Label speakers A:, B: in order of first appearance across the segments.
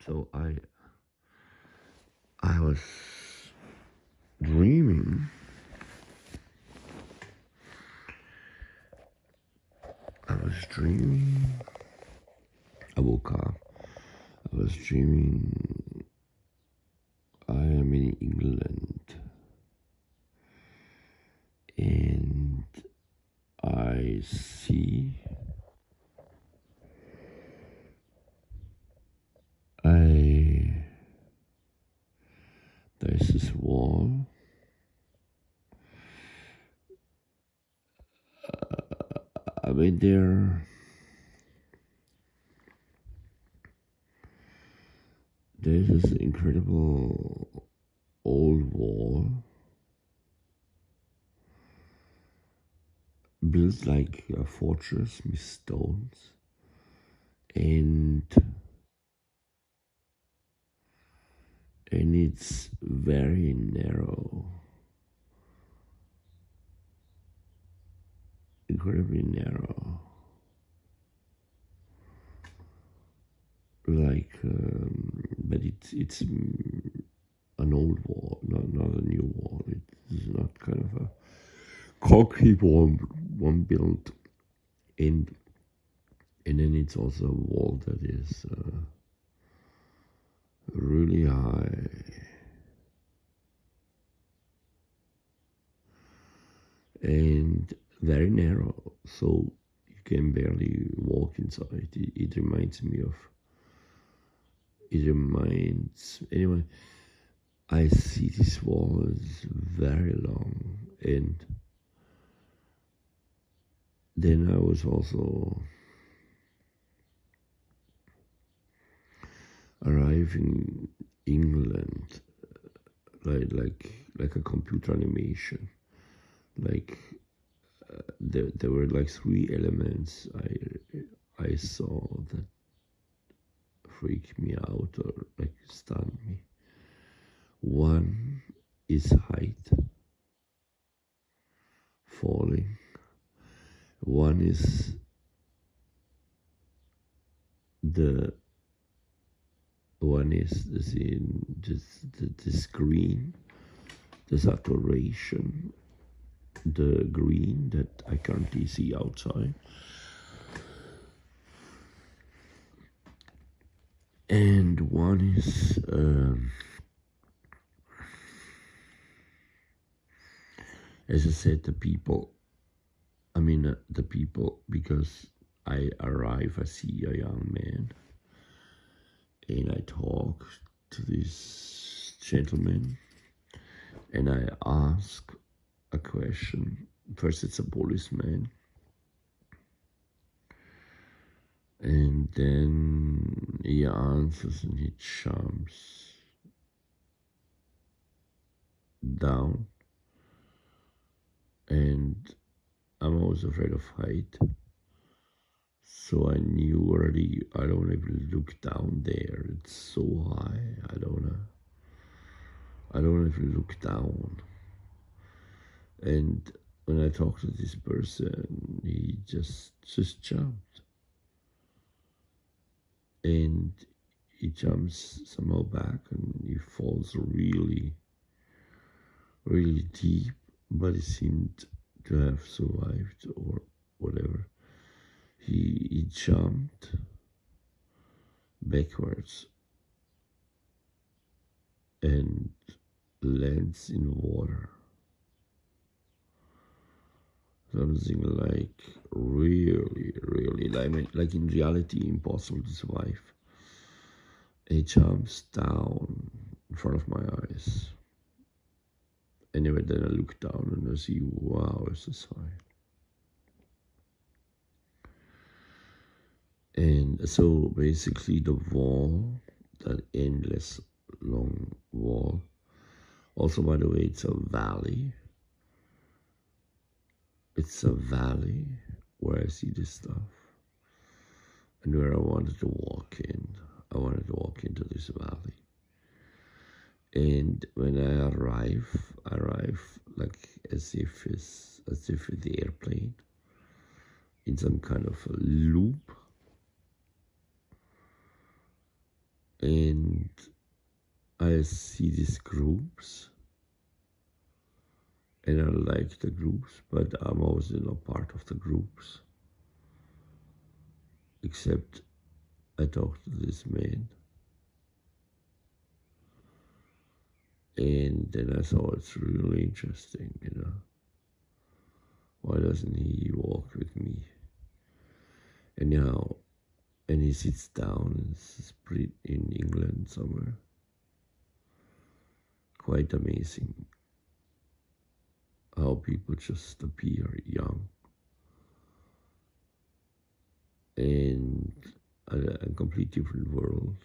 A: So I was dreaming. I woke up. I was dreaming. I am in England, and I see. There's this wall. I went there. There's this incredible old wall built like a fortress with stones, and it's very narrow, incredibly narrow. But it's an old wall, not a new wall. It's not kind of a concrete one built, and then it's also a wall that is really high, and very narrow, so you can barely walk inside. It reminds me of. Anyway. I see this wall is very long, and then I was also arriving in England, like a computer animation. There were like three elements I saw that freaked me out or like stunned me. One is height, falling. One is the screen, the saturation, the green that I currently see outside. And one is as I said, the people, because I arrive, I see a young man, and I talk to this gentleman, and I ask a question. First, it's a policeman, and then he answers and he jumps down, and I'm always afraid of height. So I knew already I don't want to look down there. It's so high. I don't want to look down. And when I talked to this person, he just jumped. And he jumps somehow back and he falls really, really deep, but he seemed to have survived or whatever. He jumped backwards and lands in water. Something like really, really, like in reality, impossible to survive. He jumps down in front of my eyes. Anyway, then I look down and I see, wow, it's this high. And so basically the wall, that endless long wall, also by the way, it's a valley. It's a valley where I see this stuff and where I wanted to walk in. I wanted to walk into this valley. And when I arrive like as if it's the airplane in some kind of a loop. and I see these groups, and I like the groups, but I'm also not part of the groups. Except I talked to this man, and then I thought it's really interesting, Why doesn't he walk with me? Anyhow, and he sits down in England somewhere. Quite amazing how people just appear young and a complete different world.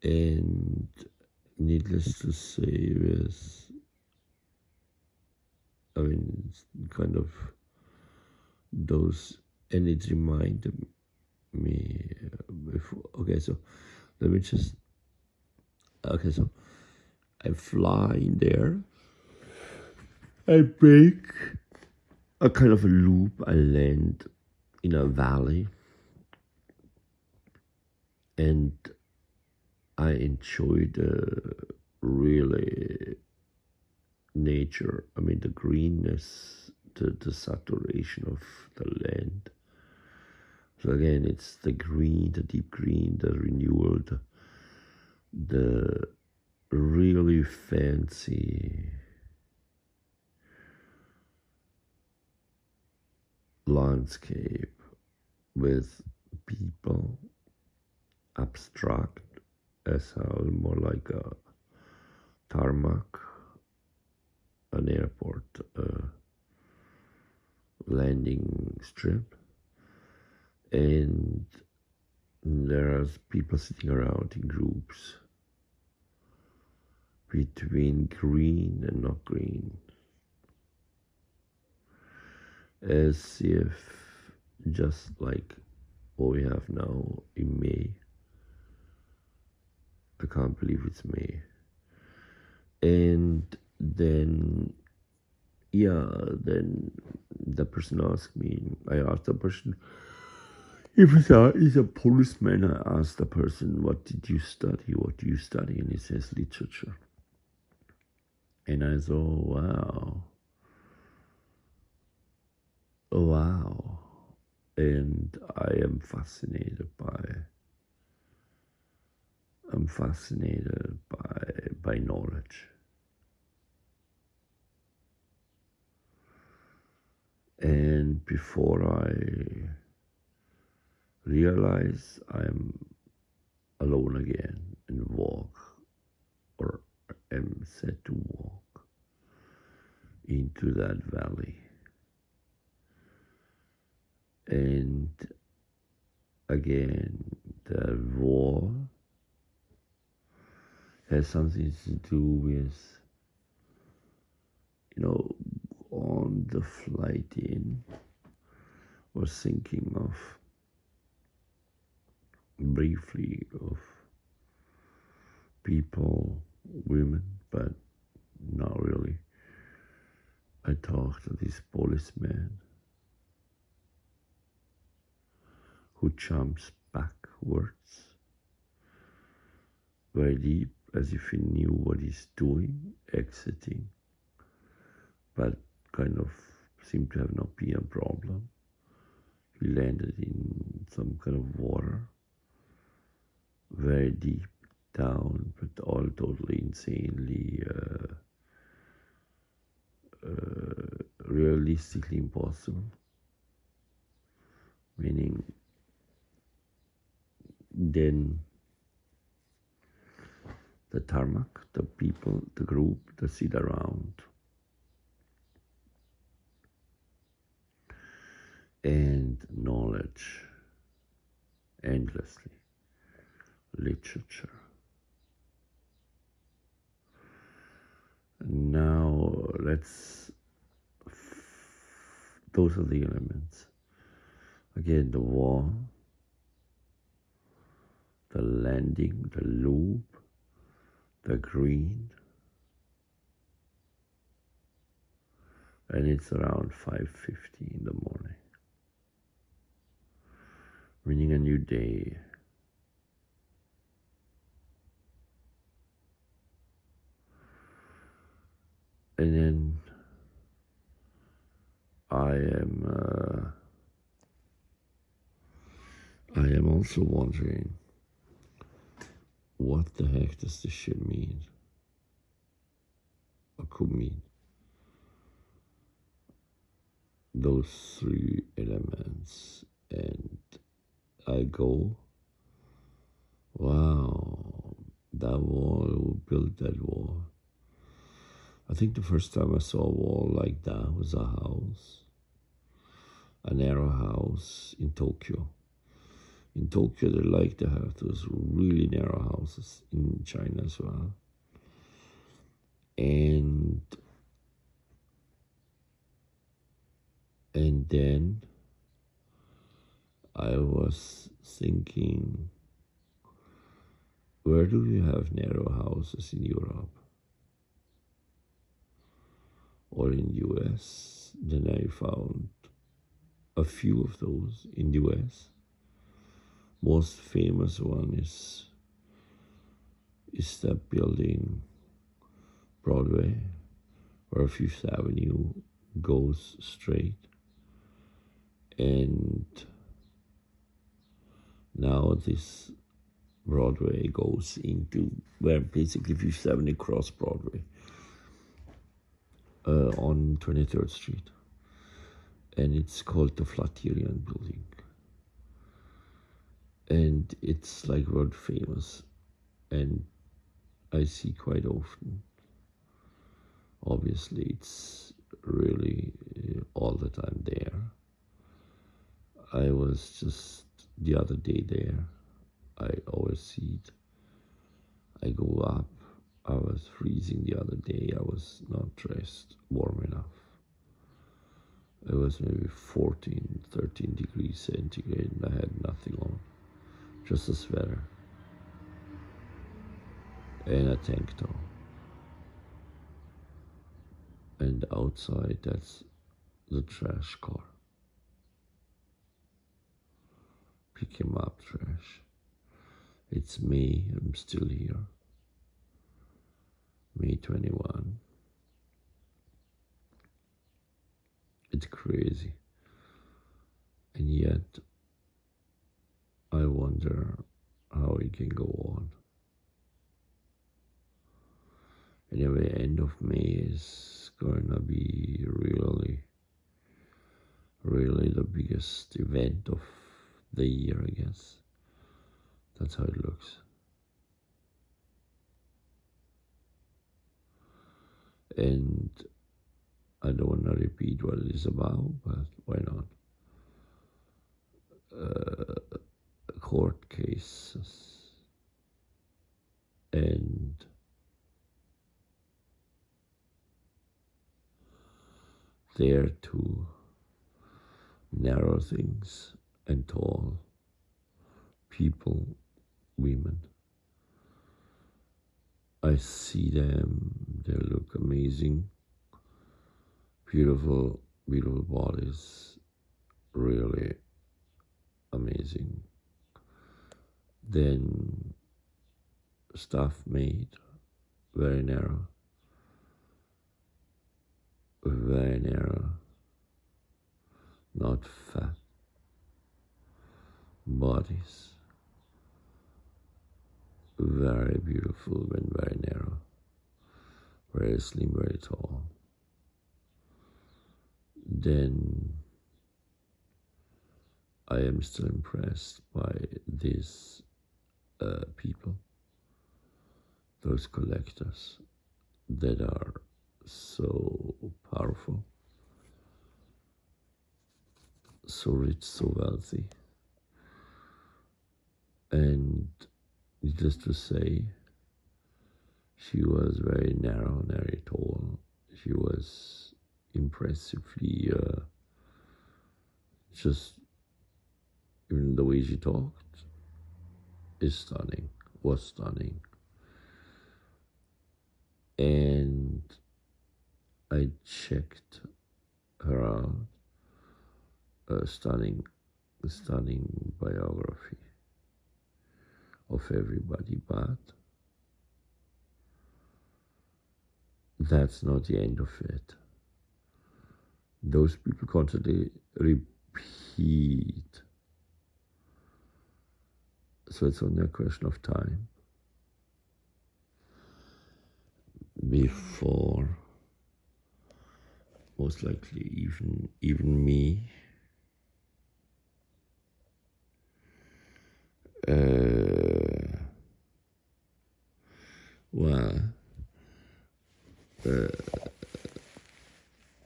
A: And needless to say, it's kind of those, and it reminded me before. Okay, so let me just. Okay, so I fly in there. I make a kind of a loop. I land in a valley, and I enjoy the really nature. The greenness, the saturation of the land. So again, it's the green, the deep green, the renewal, the really fancy landscape with people abstract as hell, more like a tarmac, an airport landing strip, and there are people sitting around in groups between green and not green, as if just like what we have now in May. I can't believe it's May. And then the person asked me, I asked the person if he's a policeman. I asked the person, what did you study? What do you study? And he says, literature. And I thought, wow. And I am fascinated by knowledge. And before I realize I'm alone again and walk, or am set to walk into that valley. And again, the wall has something to do with, on the flight in, was thinking of briefly of people, women, but not really. I talked to this policeman who jumps backwards very deep, as if he knew what he's doing, exiting, but kind of seemed to have not been a problem. He landed in some kind of water, very deep down, but all totally insanely realistically impossible. Meaning, then the tarmac, the people, the group that sit around, and knowledge endlessly, literature. Now those are the elements. Again, the wall, the landing, the loop, the green, and it's around 5:50 in the morning. meaning a new day. And then I am also wondering, what the heck does this shit mean? Or could mean? Those three elements. And I go, wow, that wall, who built that wall? I think the first time I saw a wall like that was a house, a narrow house in Tokyo. In Tokyo, they like to have those really narrow houses, in China as well. And then I was thinking, where do we have narrow houses in Europe or in US? Then I found a few of those in the US. Most famous one is that building Broadway, where Fifth Avenue goes straight. And now this Broadway goes into where basically Fifth Avenue cross Broadway on 23rd Street. And it's called the Flatiron Building. And it's like world famous. And I see quite often. Obviously, it's really all the time there. I was just the other day there. I always see it. I go up. I was freezing the other day. I was not dressed warm enough. It was maybe 14, 13 degrees centigrade, and I had nothing on, just a sweater and a tank top. And outside, that's the trash car. Pick him up, trash. It's May, I'm still here. May 21. It's crazy. And yet, I wonder how it can go on. Anyway, end of May is going to be really the biggest event of the year, I guess. That's how it looks. And I don't want to repeat what it is about, but why not? Court cases and there to narrow things and tall people, women. I see them, they look amazing, beautiful bodies, really amazing. Then stuff made, very narrow, not fat bodies, very beautiful and very narrow, very slim, very tall. Then I am still impressed by these people, those collectors that are so powerful, so rich, so wealthy. And needless to say, she was very narrow, very tall. She was impressively, just even the way she talked is stunning, was stunning. And I checked her out, stunning stunning biography of everybody, but that's not the end of it. Those people constantly repeat. So it's only a question of time before, most likely, even me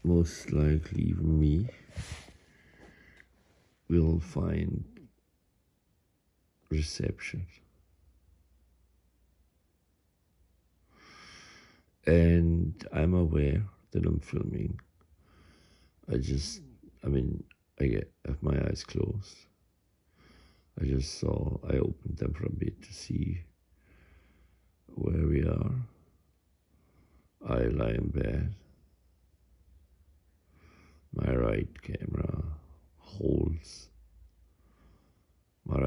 A: most likely even me will find reception. And I'm aware that I'm filming. I have my eyes closed. I opened them for a bit to see where we are. I lie in bed. My right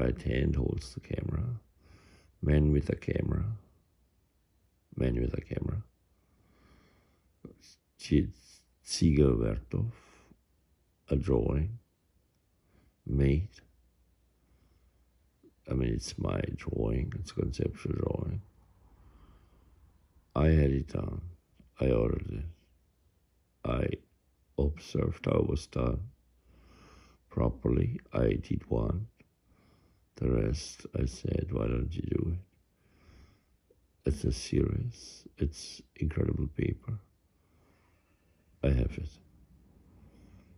A: right hand holds the camera. Man with a camera. Ziegel Vertov, a drawing, made. It's my drawing, it's a conceptual drawing. I had it done, I ordered it. I observed how it was done properly. I did one. The rest, I said, why don't you do it? It's a series. It's incredible paper. I have it.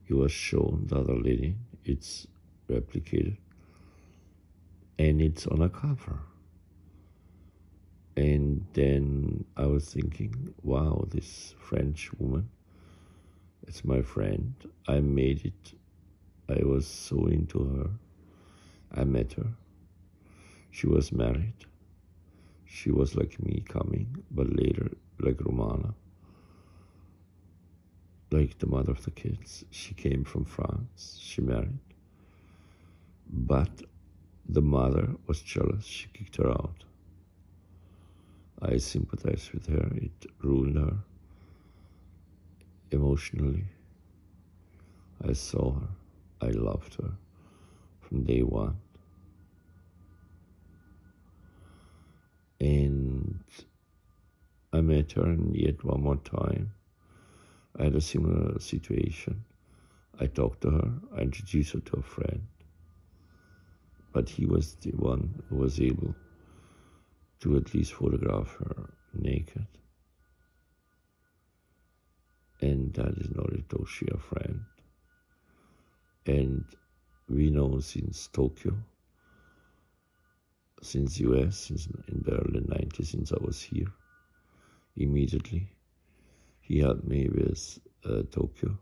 A: It was shown the other lady. It's replicated. And it's on a cover. And then I was thinking, wow, this French woman, it's my friend. I made it. I was so into her. I met her. She was married. She was like me coming, but later, like Romana, like the mother of the kids. She came from France. She married. But the mother was jealous. She kicked her out. I sympathized with her. It ruined her emotionally. I saw her. I loved her from day one. And I met her, and yet one more time, I had a similar situation. I talked to her. I introduced her to a friend. But he was the one who was able to at least photograph her naked. And that is Noritoshi, a friend. And we know since Tokyo, since US, since in the early 90s, since I was here, immediately. He helped me with Tokyo.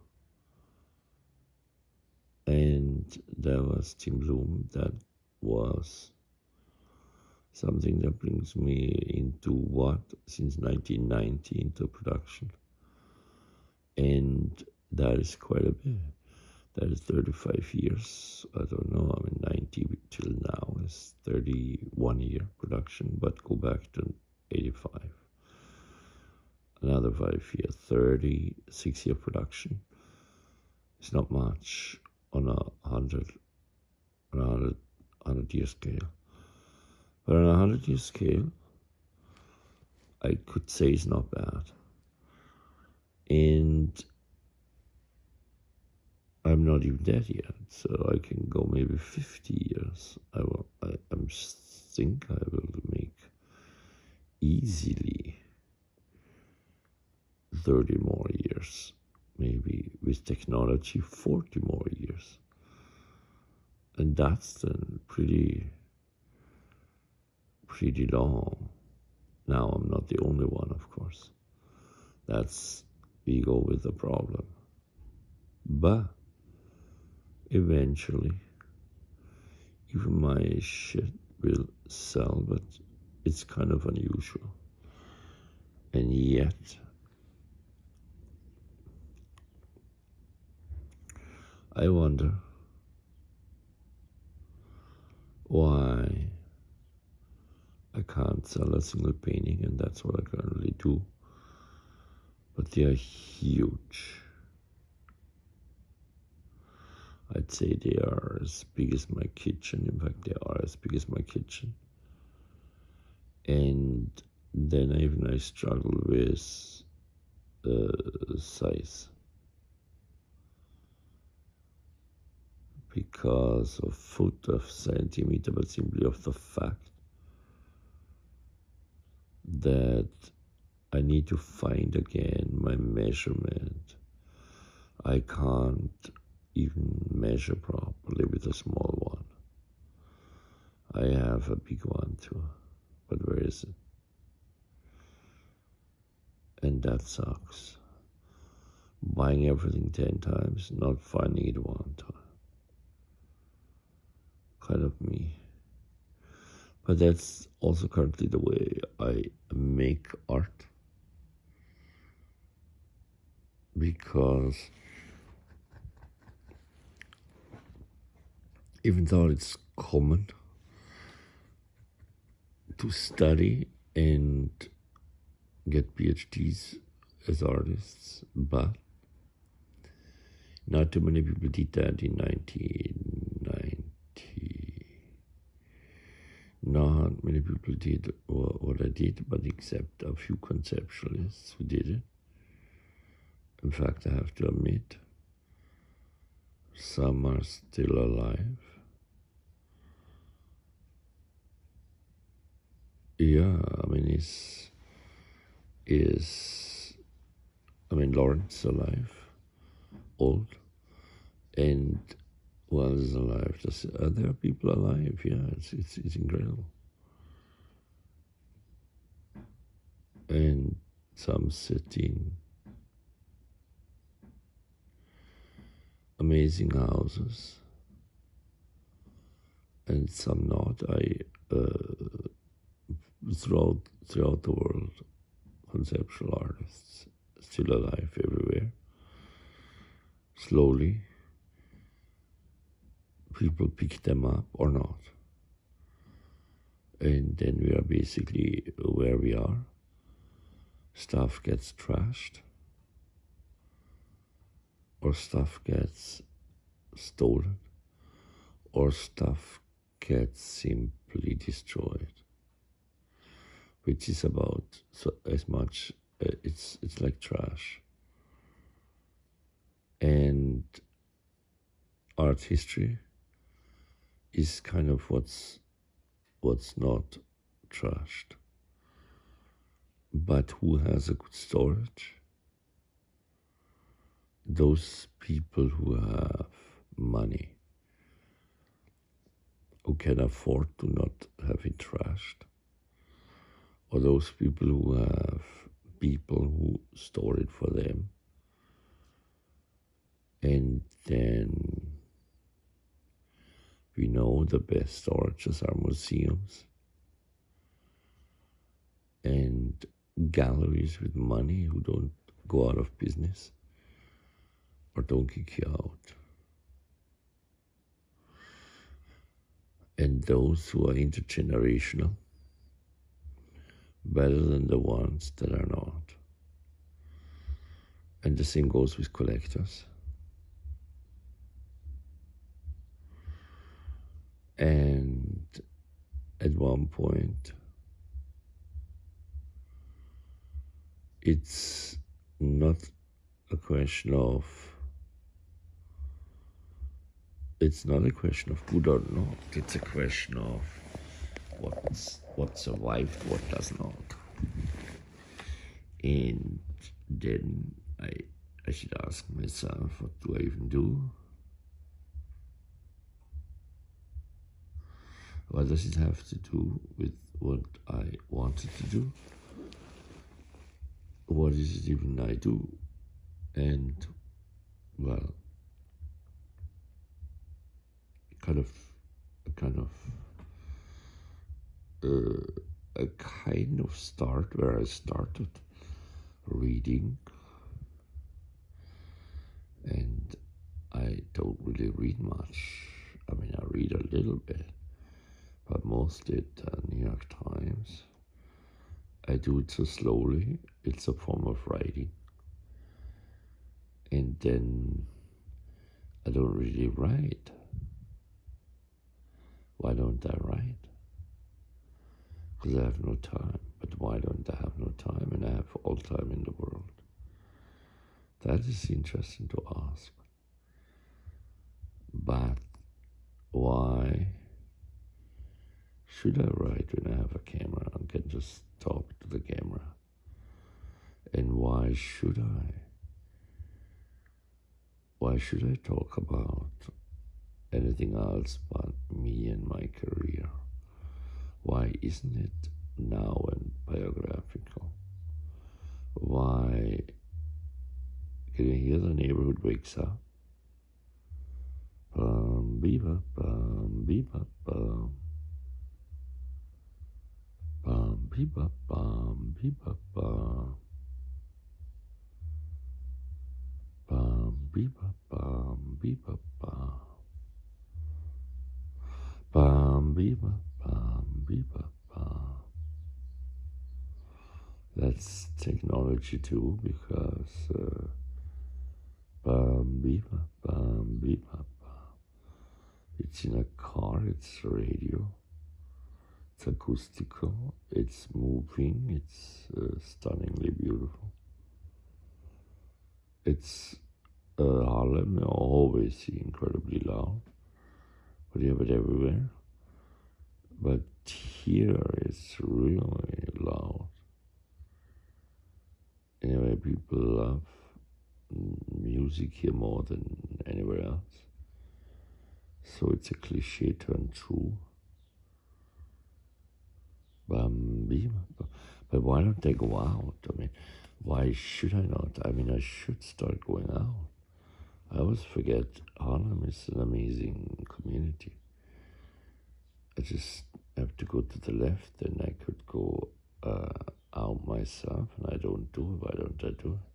A: And there was Tim Bloom. That was something that brings me into since 1990 into production. And that is quite a bit. That is 35 years. I don't know, 90 till now is 31 year production, but go back to 85. Another 5 year, 36 year production. It's not much on a 100 year scale. But on a 100 year scale, I could say it's not bad. And I'm not even dead yet, so I can go maybe 50 years. I think I will make easily 30 more years, maybe with technology 40 more years. And that's then pretty long. Now I'm not the only one, of course. We go with the problem. But eventually, even my shit will sell, but it's kind of unusual. And yet, I wonder can't sell a single painting, and that's what I currently do. But they are huge. I'd say they are as big as my kitchen. In fact, they are as big as my kitchen. And then I struggle with size because of foot of centimeter, but simply of the fact that I need to find again my measurement. I can't even measure properly with a small one. I have a big one too, but where is it? And that sucks. Buying everything 10 times, not finding it one time. Kind of me. But that's also currently the way I make art. Because even though it's common to study and get PhDs as artists, but not too many people did that in 1990. Not many people did what I did, but except a few conceptualists who did it. In fact, I have to admit, some are still alive. Yeah, I mean, Lawrence alive, old, and while he's alive, there are people alive. Yeah, it's incredible, and some sitting amazing houses, and some not. Throughout the world, conceptual artists still alive everywhere. Slowly, people pick them up or not. And then we are basically where we are. Stuff gets trashed, or stuff gets stolen, or stuff gets simply destroyed, which is about as much. It's like trash. And art history is kind of what's not trashed. But who has a good storage? Those people who have money, who can afford to not have it trashed, or those people who have people who store it for them, and then we know the best storages are museums and galleries with money who don't go out of business or don't kick you out. And those who are intergenerational, better than the ones that are not. And the same goes with collectors. And at one point, it's not a question of good or not. It's a question of what survived, what does not. And then I should ask myself, what do I even do? What does it have to do with what I wanted to do? What is it even I do? And, well, a kind of start where I started reading, and I don't really read much. I mean, I read a little bit, but mostly the New York Times. I do it so slowly, it's a form of writing. And then I don't really write. Why don't I write? Because I have no time. But why don't I have no time? And I have all time in the world. That is interesting to ask. But why should I write when I have a camera and can just talk to the camera? And why should I? Why should I talk about anything else but me and my career? Why isn't it now and biographical? Why can you hear the neighborhood wakes up? Bum, beep-up, bum, beep-up, bum. Bum, beep-up, bum, beep-up, bum. Bum, beep-up, bum, beep-up, bum. Bum, beep-up, bum, beep-up, bum. That's technology too, because bum, beep-up, bum, beep-up, bum. It's in a car, it's radio, it's acoustical, it's moving, it's stunningly beautiful. It's Harlem, always incredibly loud, but you have it everywhere. But here it's really loud. Anyway, people love music here more than anywhere else. So it's a cliche turned true. But why don't they go out? I mean, why should I not? I mean, I should start going out. I always forget Harlem is an amazing community. I just have to go to the left and I could go out myself, and I don't do it. Why don't I do it?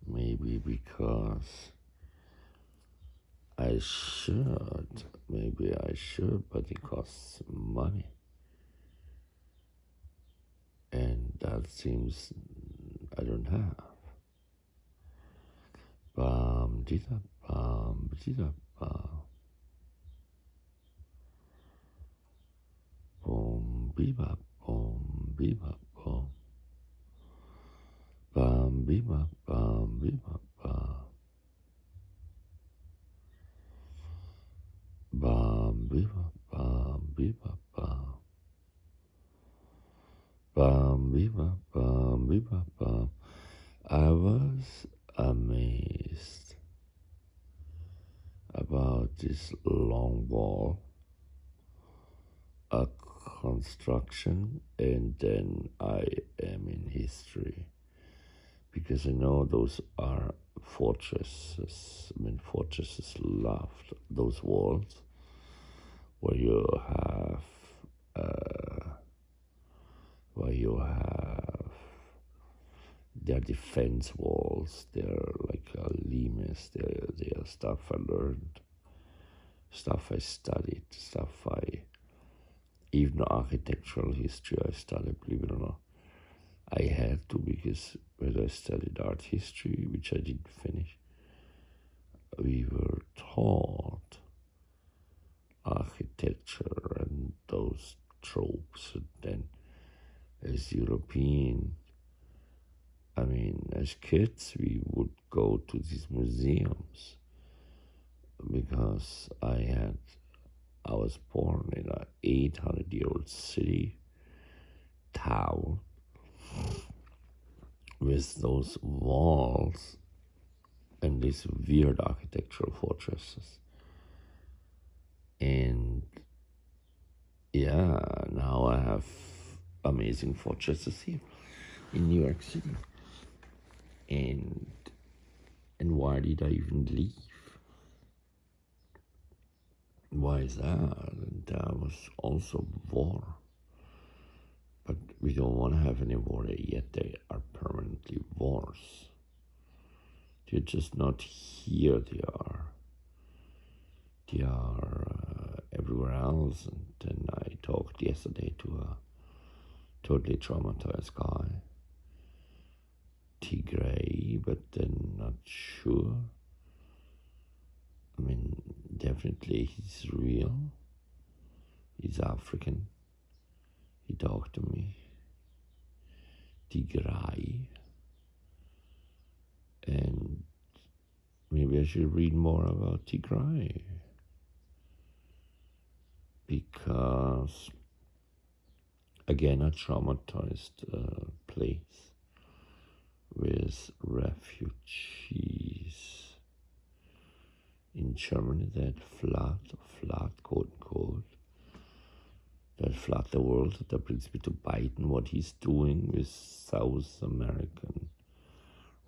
A: Maybe because I should. Maybe I should, but it costs money. And that seems I don't have. Bum, dida, bum, dida, bum. Boom, bebop, boom, bebop, boom. Bum, bebop, bum, bebop, bum. Bum, bebop, bum, bebop, bum. Bum, bebop, bum, bebop, bum. I was amazed about this long wall, a construction, and then I am in history. Because I know those are fortresses. I mean, fortresses loved those walls where you have their defense walls. They're like limes. They're stuff I learned, stuff I studied, even architectural history I studied, believe it or not. I had to, because when I studied art history, which I didn't finish, we were taught architecture and those tropes. And then as European, I mean, as kids, we would go to these museums because I was born in an 800-year-old city, town, with those walls and these weird architectural fortresses. And yeah, now I have amazing fortresses here in New York City. And why did I even leave? Why is that? And there was also war. But we don't want to have any war there yet. They are permanently wars. They're just not here. They are everywhere else. And then I talked yesterday to a totally traumatized guy, Tigray, but then not sure. I mean, definitely he's real. He's African. He talked to me. Tigray. And maybe I should read more about Tigray. Because, again, a traumatized place with refugees in Germany that flood, quote unquote, that flood the world. That brings me to Biden, what he's doing with South American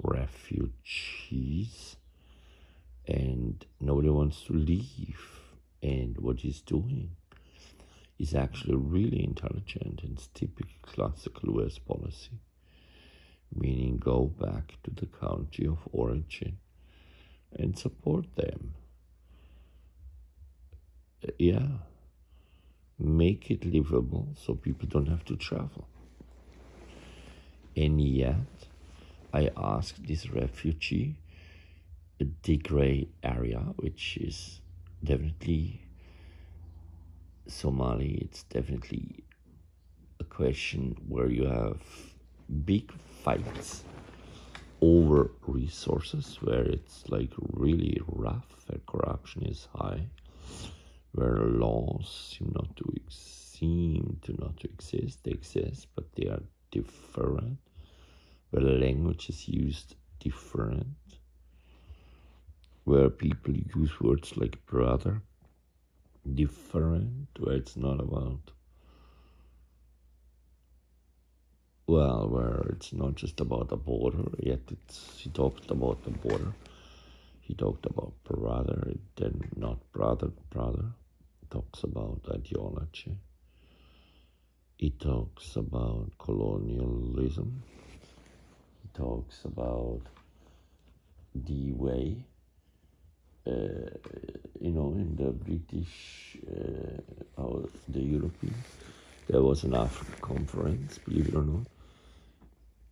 A: refugees, and nobody wants to leave. And what he's doing is actually really intelligent, and it's typical classical US policy, meaning go back to the country of origin and support them. Yeah, make it livable so people don't have to travel. And yet, I asked this refugee, the Tigray area, which is definitely Somali, it's definitely a question where you have big fights over resources, where it's like really rough, where corruption is high, where laws seem to not to exist. They exist, but they are different, where language is used different, where people use words like brother different, where it's not about, well, where it's not just about a border, yet he talked about the border. He talked about brother, then not brother. He talks about ideology. He talks about colonialism. He talks about the way, in the British, the European, there was an Africa conference, believe it or not,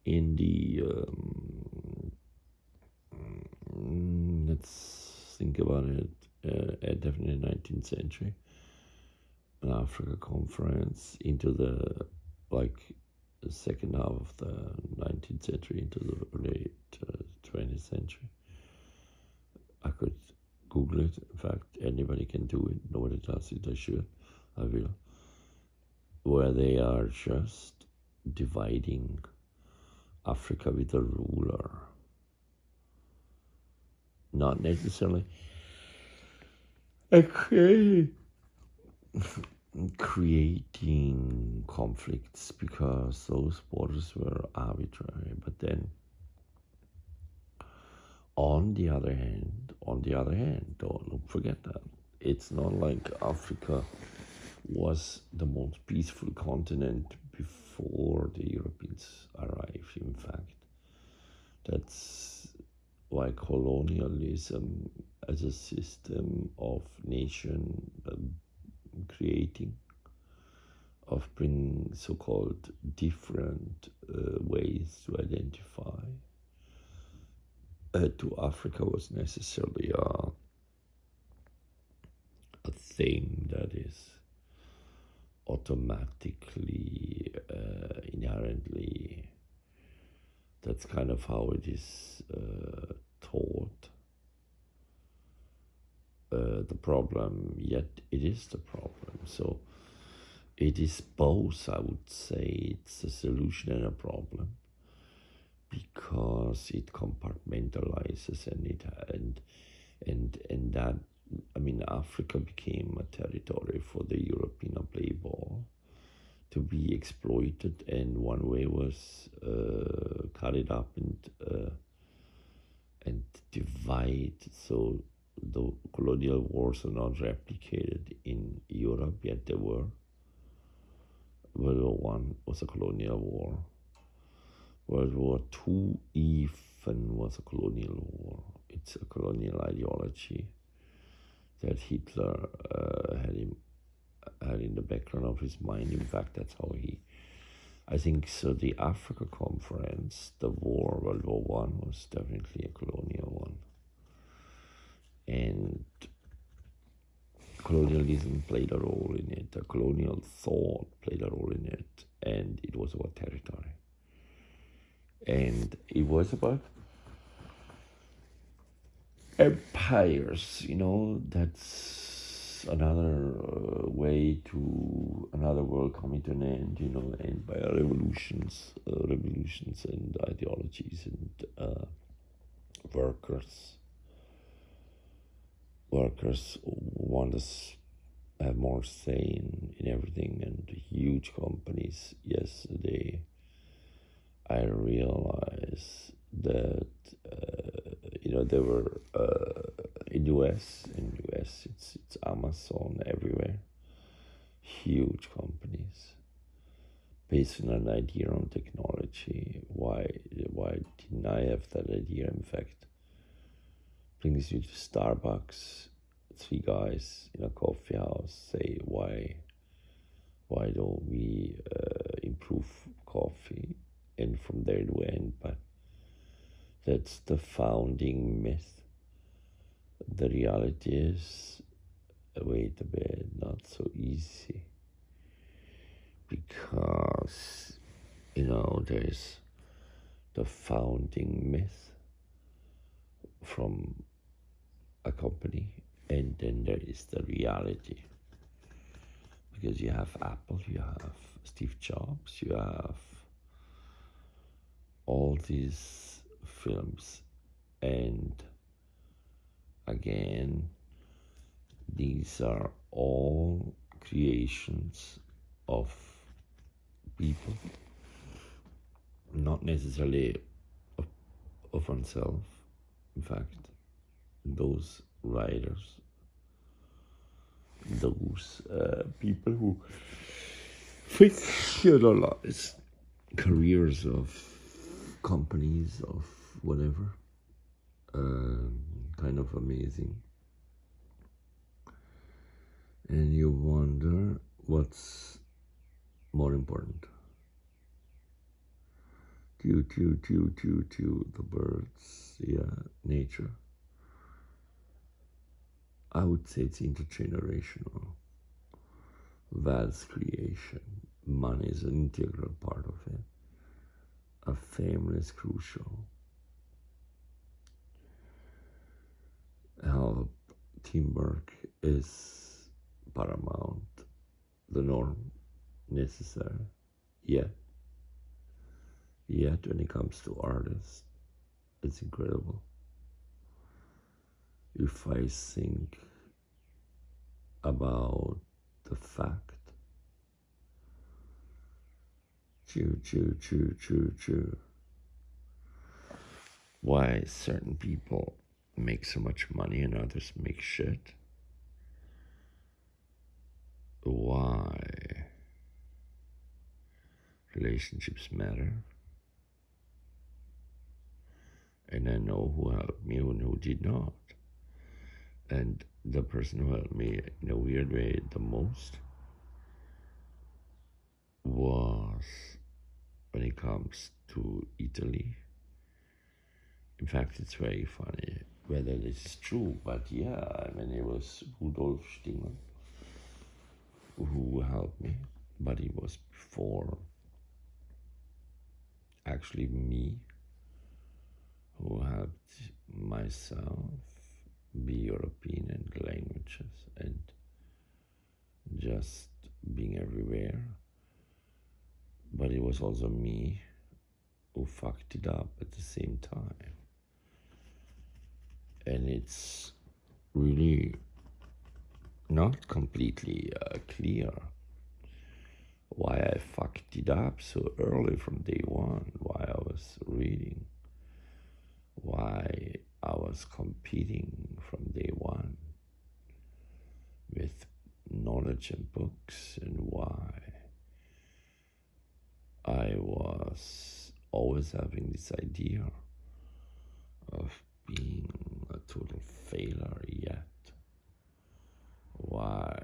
A: in the, let's think about it, definitely 19th century, an Africa conference into the, the second half of the 19th century into the late 20th century. I could Google it. In fact, anybody can do it. Nobody does it. I will. Where they are just dividing Africa with a ruler. Not necessarily creating conflicts, because those borders were arbitrary. But then, on the other hand, don't forget that it's not like Africa was the most peaceful continent before the Europeans arrived. In fact, that's why colonialism as a system of nation creating, of bringing so-called different ways to identify to Africa was necessarily a thing that is automatically, inherently, that's kind of how it is taught. The problem, yet it is the problem. So it is both, I would say. It's a solution and a problem, because it compartmentalizes and that, I mean, Africa became a territory for the European play ball to be exploited, and one way was cut it up and divide. So the colonial wars are not replicated in Europe, yet they were. World War I was a colonial war. World War II even was a colonial war. It's a colonial ideology that Hitler had had in the background of his mind. In fact, that's how I think so. The Africa conference, the war, World War One, was definitely a colonial one, and colonialism played a role in it. The colonial thought played a role in it, and it was about territory, and it was about empires. That's another way to another world coming to an end. And by revolutions and ideologies and workers want us have more say in everything, and huge companies. Yesterday I realized that there were in US it's Amazon everywhere, huge companies based on an idea on technology. Why didn't I have that idea? In fact, brings you to Starbucks. Three guys in a coffee house say, why don't we improve coffee? And from there it went. But that's the founding myth. The reality is, wait a bit, not so easy. Because, there's the founding myth from a company, and then there is the reality. Because you have Apple, you have Steve Jobs, you have all these films, and again, these are all creations of people, not necessarily of oneself. In fact, those writers, those people who fictionalize careers of companies, of whatever, kind of amazing. And you wonder what's more important. The birds, nature. I would say it's intergenerational. Wealth creation. Money is an integral part of it. A family is crucial. Help, teamwork is paramount, the norm, necessary. Yet when it comes to artists, it's incredible. If I think about the fact, why certain people make so much money and others make shit, why relationships matter, and I know who helped me and who did not. And the person who helped me in a weird way the most was when it comes to Italy. In fact, it's very funny whether this is true, but it was Rudolf Stingel who helped me, but it was before actually me who helped myself be European and languages and just being everywhere. But it was also me who fucked it up at the same time. And it's really not completely clear why I fucked it up so early from day one, why I was reading, why I was competing from day one with knowledge and books, and why I was always having this idea of being a total failure, yet why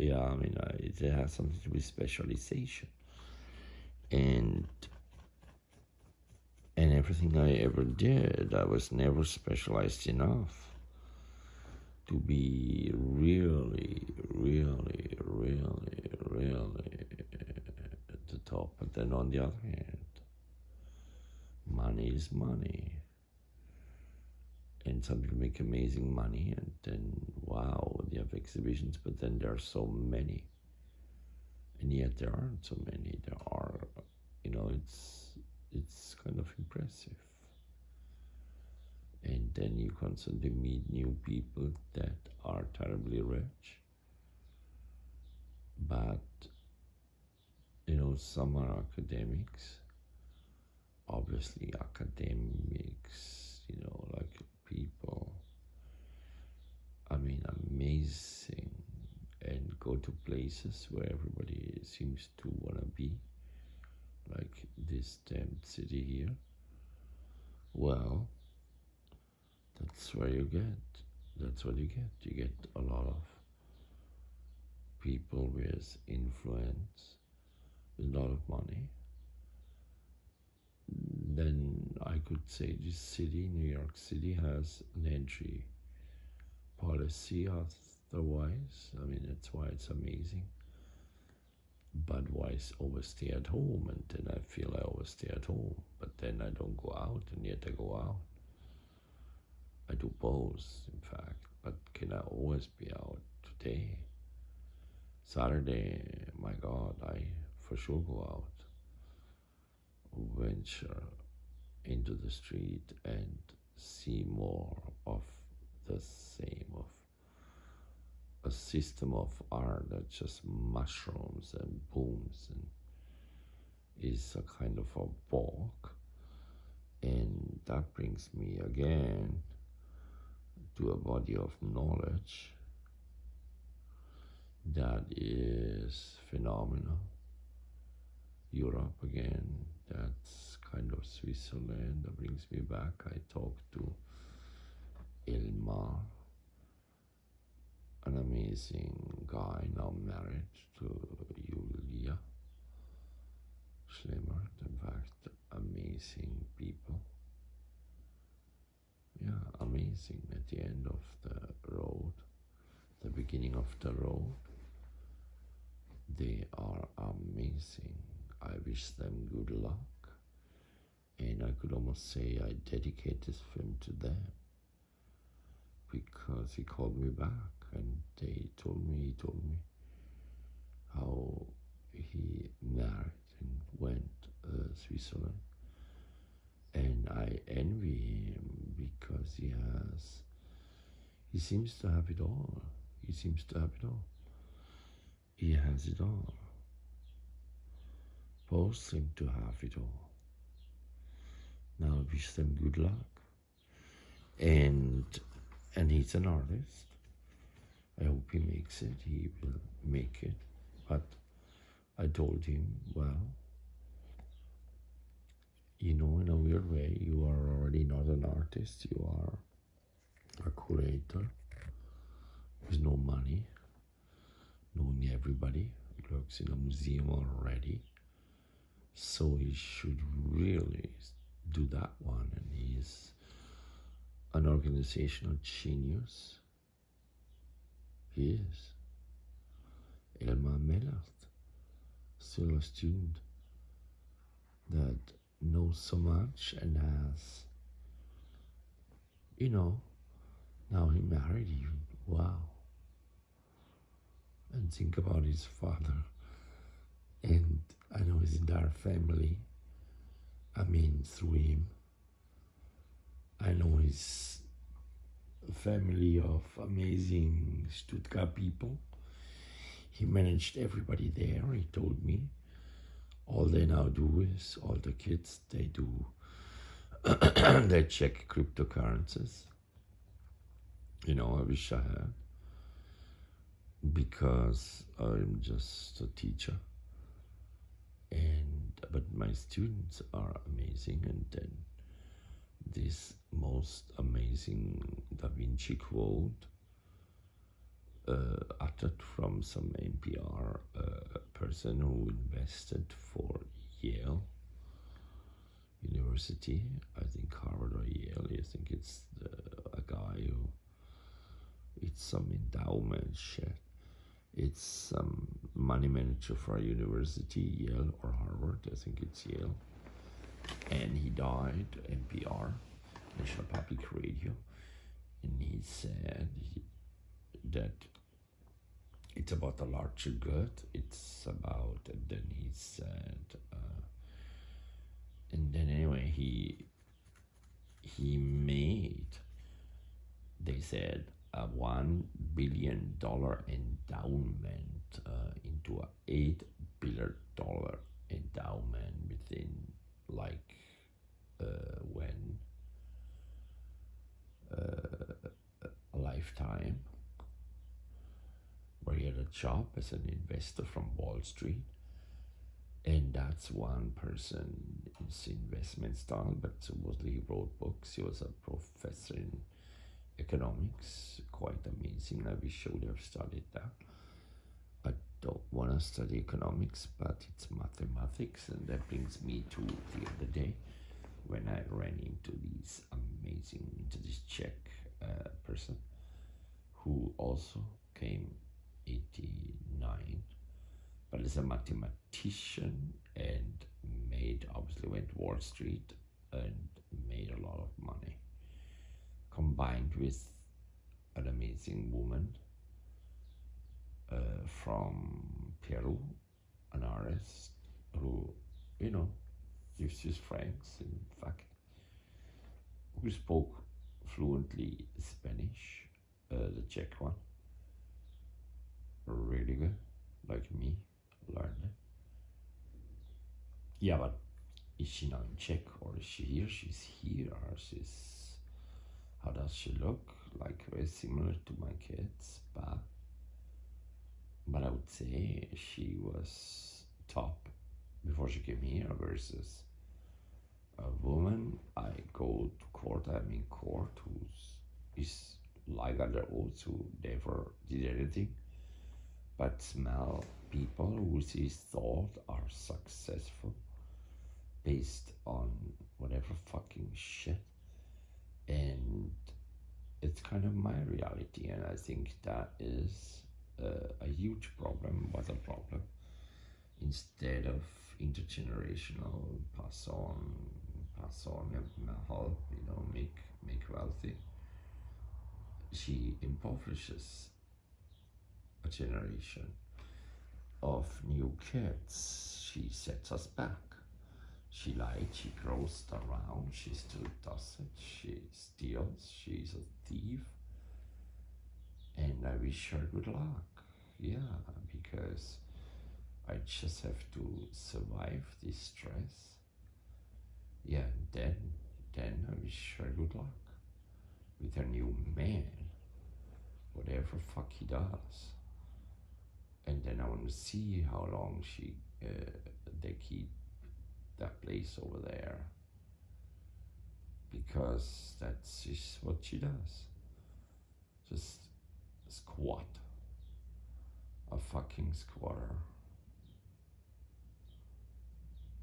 A: yeah, I mean, it has something to do with specialization. And everything I ever did, I was never specialized enough to be really, really, really, really at the top. But then on the other hand, money is money. And some people make amazing money, and then, wow, they have exhibitions, but then there are so many. And yet there aren't so many. There are, it's kind of impressive. And then you constantly meet new people that are terribly rich. But, some are academics. Obviously, academics, like people, I mean, amazing, and go to places where everybody seems to want to be, like this damn city here. Well, that's what you get. You get a lot of people with influence, with a lot of money. Then I could say this city, New York City, has an entry policy otherwise. I mean, that's why it's amazing. But why always stay at home? And then I feel I always stay at home, but then I don't go out, and yet I go out. I do both, in fact, but can I always be out? Today, Saturday, my God, I for sure go out, venture into the street and see more of the same, of a system of art that just mushrooms and booms and is a kind of a bulk. And that brings me again to a body of knowledge that is phenomenal. Europe again, that's kind of Switzerland. That brings me back. I talked to Elmar, an amazing guy, now married to Julia Schlemmer. In fact, amazing people. Yeah, amazing. At the end of the road, the beginning of the road, they are amazing. I wish them good luck, and I could almost say I dedicate this film to them, because he called me back and he told me how he married and went Switzerland, and I envy him because he seems to have it all. He has it all. Both seem to have it all. Now I wish them good luck. And he's an artist. I hope he makes it. He will make it. But I told him, well, in a weird way, you are already not an artist. You are a curator with no money, knowing everybody. He works in a museum already. So he should really do that one. And he's an organizational genius. He is. Elmar Mellert, still a student that knows so much and has, now he married even. Wow. And think about his father. And I know his entire family. I mean, through him. I know his family of amazing Stuttgart people. He managed everybody there, he told me. All they now do is, all the kids, they do, they check cryptocurrencies. I wish I had, because I'm just a teacher. But my students are amazing, and then this most amazing Da Vinci quote uttered from some NPR person who invested for Yale University, I think Harvard or Yale. I think it's a guy who, it's some endowment shit. It's some money manager for a university, Yale or Harvard. I think it's Yale. And he died, NPR, National Public Radio, and he said that it's about the larger good. It's about, and then he said, and then anyway, he made, they said, a $1 billion endowment into a $8 billion endowment within like when a lifetime, where he had a job as an investor from Wall Street. And that's one person's investment style, but mostly he wrote books. He was a professor in economics, quite amazing. I wish I would have studied that. I don't want to study economics, but it's mathematics, and that brings me to the other day when I ran into this Czech person who also came 89, but is a mathematician and obviously went to Wall Street and made a lot of money, combined with an amazing woman from Peru, an artist who, lives with friends, in fact, who spoke fluently Spanish, the Czech one, really good, like me, learned it. Yeah, but is she now in Czech, or is she here? She's here, or she's, how does she look? Like very similar to my kids, but I would say she was top before she came here versus a woman I go to court, I'm in court, is like other oaths who never did anything but smell people who she thought are successful based on whatever fucking shit. And it's kind of my reality, and I think that is a huge problem, was a problem. Instead of intergenerational pass on and help, make wealthy, she impoverishes a generation of new kids. She sets us back. She lied, she grossed around, she still does it, she steals, she's a thief. And I wish her good luck. Yeah, because I just have to survive this stress. Yeah, and then I wish her good luck with her new man, whatever fuck he does. And then I want to see how long they keep that place over there, because that's just what she does. Just squat. A fucking squatter.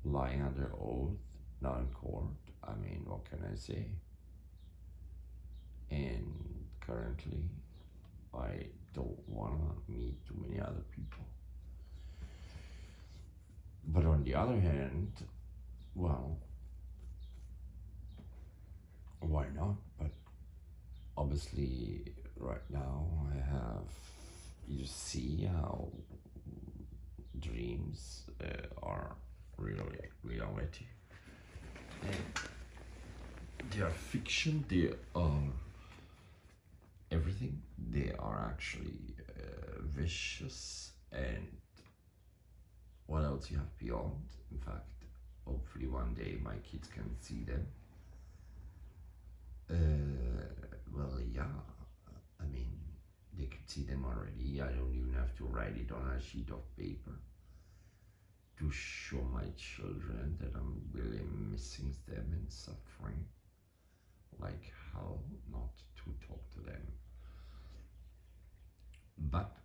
A: Lying under oath, not in court. I mean, what can I say? And currently, I don't want to meet too many other people. But on the other hand, well, why not? But obviously, right now, you see how dreams are really reality. And they are fiction, they are everything. They are actually vicious. And what else you have beyond? In fact, hopefully one day my kids can see them. Well, yeah, I mean, they could see them already. I don't even have to write it on a sheet of paper to show my children that I'm really missing them and suffering like hell not to talk to them. But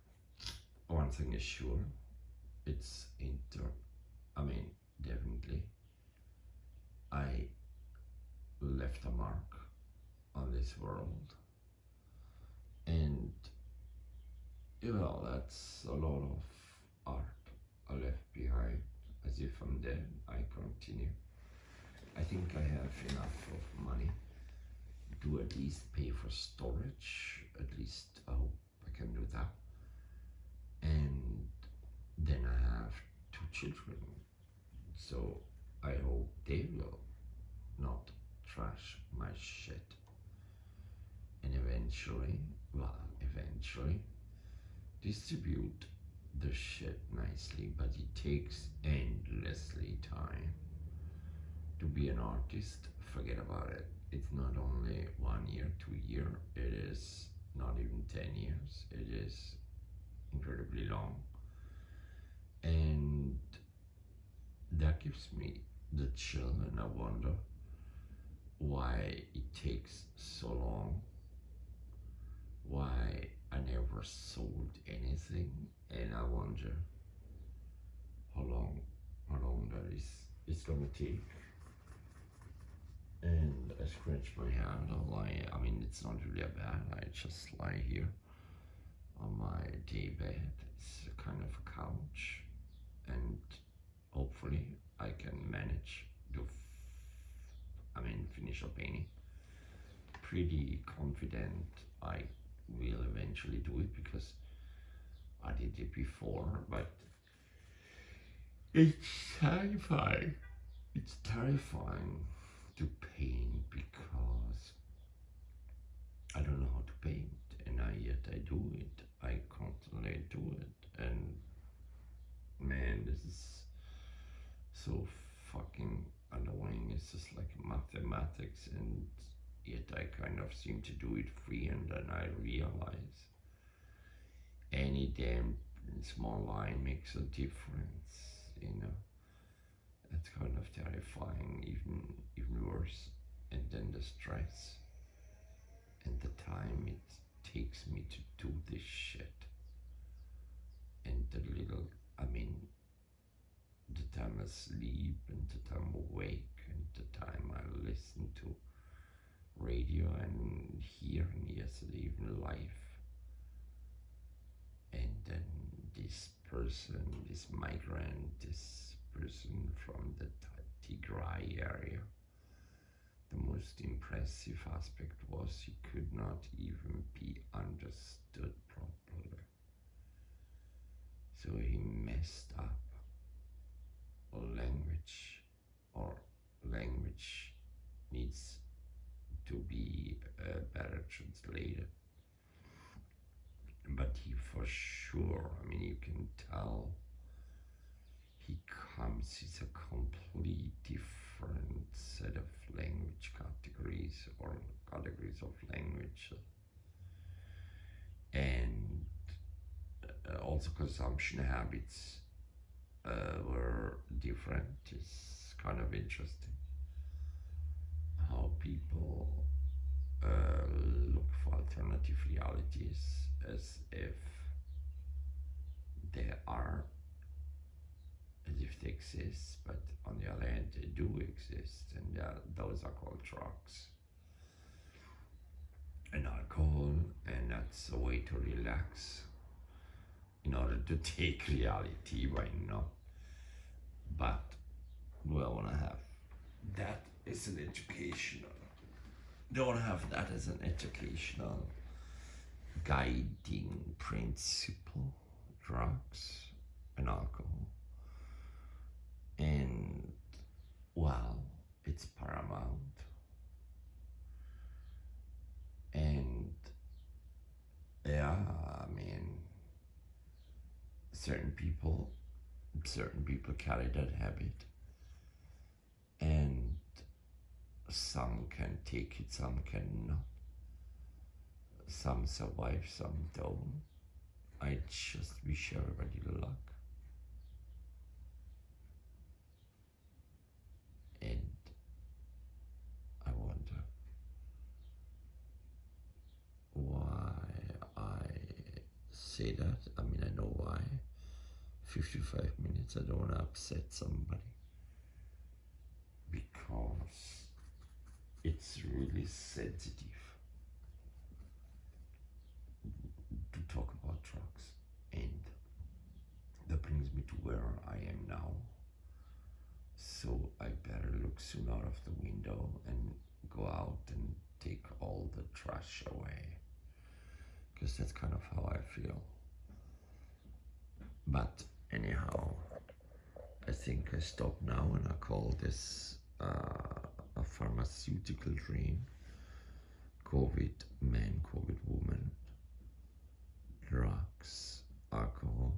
A: one thing is sure, definitely, I left a mark on this world, and that's a lot of art I left behind. As if I'm dead, I continue. I think I have enough of money to at least pay for storage. At least I hope I can do that. And then I have 2 children, so I hope they will not trash my shit. And eventually distribute the shit nicely, but it takes endlessly time. To be an artist, forget about it. It's not only 1 year, 2 year, it is not even 10 years. It is incredibly long. And that gives me the chill, and I wonder why it takes so long, why I never sold anything, and I wonder how long that is gonna take. And I scratch my head, it's not really bad, I just lie here on my day bed. It's a kind of a couch, and hopefully I can manage to finish a painting. Pretty confident I will eventually do it, because I did it before, but it's terrifying. It's terrifying to paint, because I don't know how to paint, and yet I do it. I constantly do it, and man, this is so fucking annoying. It's just like mathematics, and yet I kind of seem to do it free, and then I realize any damn small line makes a difference. That's kind of terrifying, even worse. And then the stress and the time it takes me to do this shit, and the time I sleep, and the time I wake, and the time I listen to radio and hear, and yesterday even live. And then this migrant, this person from the Tigray area, the most impressive aspect was he could not even be understood properly. So he messed up language needs to be better translated. But he for sure, you can tell he's a complete different set of language categories, or categories of language. And also consumption habits were different. It's kind of interesting how people look for alternative realities as if they exist, but on the other hand they do exist, and those are called drugs and alcohol, and that's a way to relax in order to take reality. Why not? But do I want to have that as an educational? Do I want to have that as an educational guiding principle? Drugs and alcohol. And it's paramount. And certain people carry that habit, and some can take it, some cannot. Some survive, some don't. I just wish everybody luck. And I wonder why I say that. I mean, I know why. 55 minutes, I don't want to upset somebody. Because it's really sensitive to talk about trucks. And that brings me to where I am now. So I better look soon out of the window and go out and take all the trash away. Because that's kind of how I feel. But anyhow, I think I stop now and I call this a pharmaceutical dream. COVID man, COVID woman, drugs, alcohol,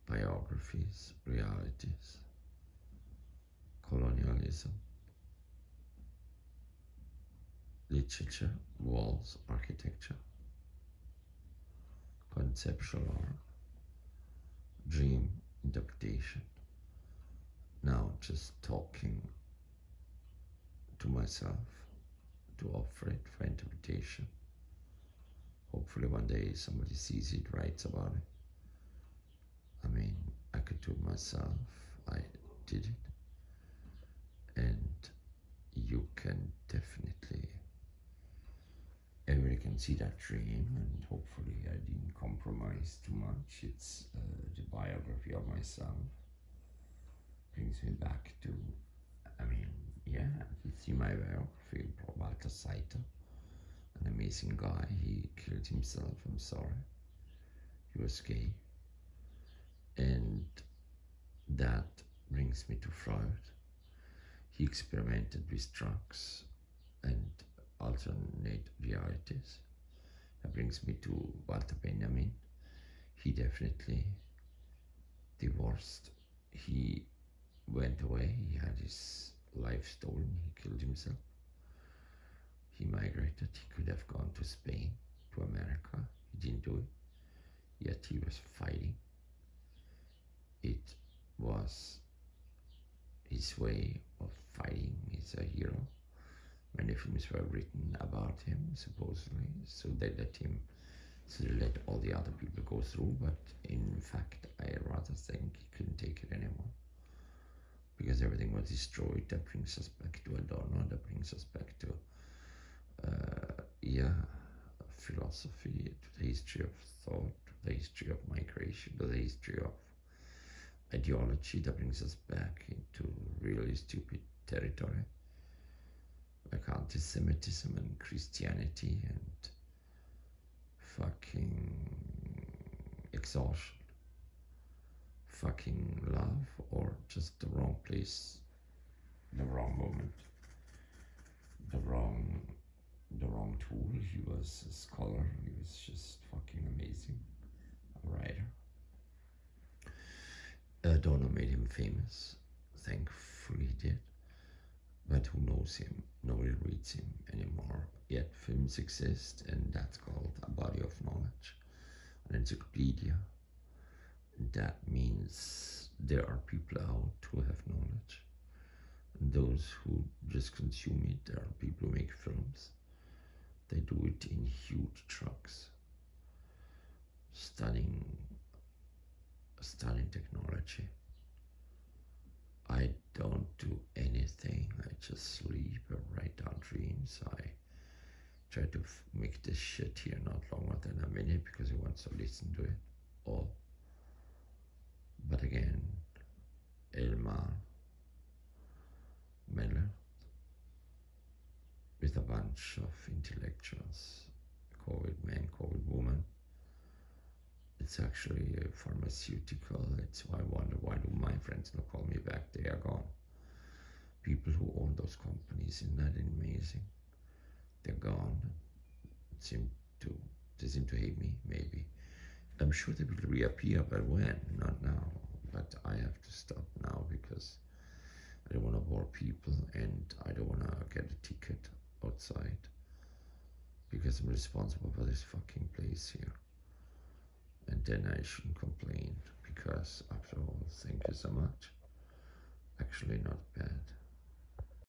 A: biographies, realities, colonialism, literature, walls, architecture, conceptual art, dream interpretation. Now just talking to myself to offer it for interpretation. Hopefully one day somebody sees it, writes about it. I mean, I could do it myself. I did it. And you can definitely, everybody can see that dream, and hopefully I didn't compromise too much. It's the biography of myself. Brings me back to, I mean, yeah, you see my biography, Walter Saiter, an amazing guy. He killed himself, I'm sorry. He was gay. And that brings me to Freud. He experimented with drugs and alternate realities. That brings me to Walter Benjamin. He definitely divorced. He went away. He had his life stolen. He killed himself. He migrated. He could have gone to Spain, to America. He didn't do it. Yet he was fighting. It was his way of fighting. He's a hero. Many films were written about him, supposedly, so they let all the other people go through, but in fact, I rather think he couldn't take it anymore. Because everything was destroyed. That brings us back to Adorno, that brings us back to, philosophy, to the history of thought, to the history of migration, to the history of ideology. That brings us back into really stupid territory, like anti-Semitism and Christianity and fucking exhaustion, fucking love, or just the wrong place, the wrong moment, the wrong tool. He was a scholar. He was just fucking amazing, a writer. Adorno made him famous. Thankfully he did. But who knows him? Nobody reads him anymore. Yet films exist, and that's called a body of knowledge, an encyclopedia. That means there are people out who have knowledge. And those who just consume it, there are people who make films. They do it in huge trucks, studying technology. I don't do anything. I just sleep. I write down dreams. I try to make this shit here not longer than a minute because he wants to listen to it all. But again, Elmar Miller with a bunch of intellectuals, COVID man, COVID woman. It's actually a pharmaceutical. It's why I wonder, why do my friends not call me back? They are gone. People who own those companies, isn't that amazing? They're gone. They seem to hate me, maybe. I'm sure they will reappear, but when? Not now. But I have to stop now because I don't want to bore people, and I don't want to get a ticket outside because I'm responsible for this fucking place here. And then I shouldn't complain because after all, thank you so much. Actually not bad.